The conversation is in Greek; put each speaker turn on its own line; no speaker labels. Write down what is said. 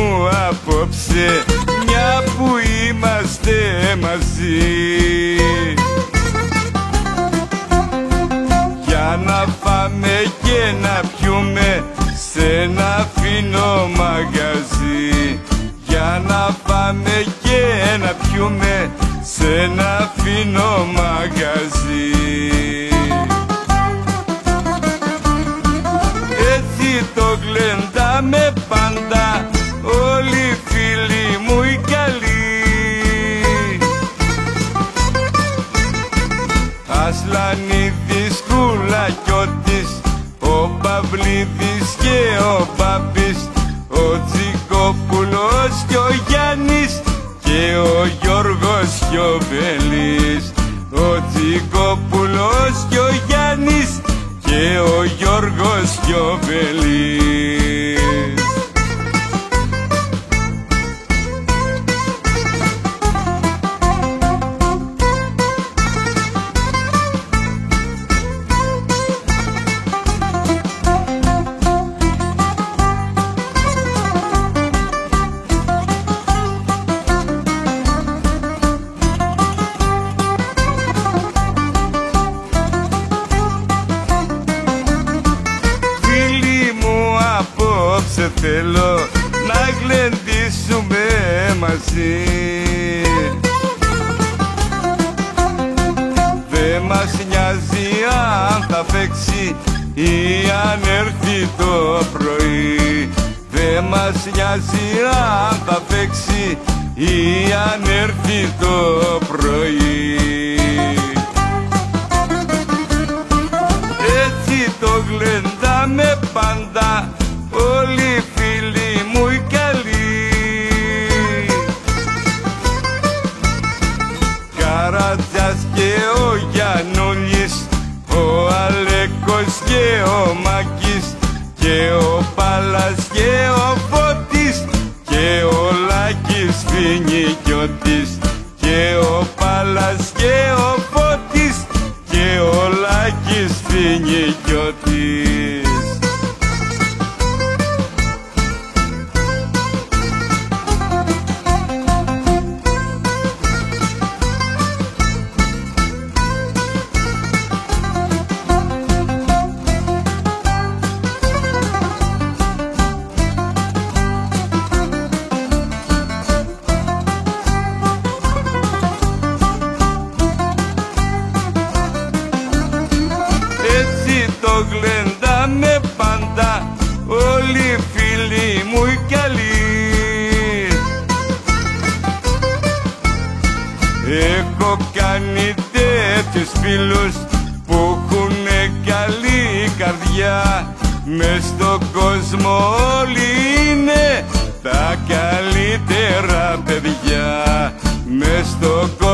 μου απόψε, μια που είμαστε μαζί, για να φάμε και να πιούμε σε ένα φίνο μαγαζί, για να φάμε και να πιούμε σε ένα φίνο μαγαζί. Έτσι το γλεντάμε πάντα όλοι οι φίλοι μου οι καλοί, Ασλανίδης, Κουλακιώτης, ο Παυλίδης και ο Μπάμπης, ο Τσικόπουλος και ο Γιάννης και ο Γιώργος και ο Βελής, ο Τσικόπουλος και ο Γιάννης και ο Γιώργος και ο Βελής. Θέλω να γλεντήσουμε μαζί, δε μας νοιάζει αν θα παίξει ή αν έρθει το πρωί, δε μας νοιάζει αν θα παίξει ή αν έρθει το πρωί. Έτσι το γλεντάμε πάντα όλοι οι φίλοι μου οι καλοί, Καρατζάς και ο Γιαννούλης, ο Αλέκος και ο Μάκης και ο Πάλας και ο Φώτης και ο Λάκης Φινικιώτης και ο Πάλας και ο Φώτης και ο Λάκης Φινικιώτης. Το γλεντάμε πάντα όλοι οι φίλοι μου οι καλοί. Έχω κάνει τέτοιους φίλους που έχουνε καλή καρδιά, μες στον κόσμο όλοι είναι τα καλύτερα παιδιά, μες στον κόσμο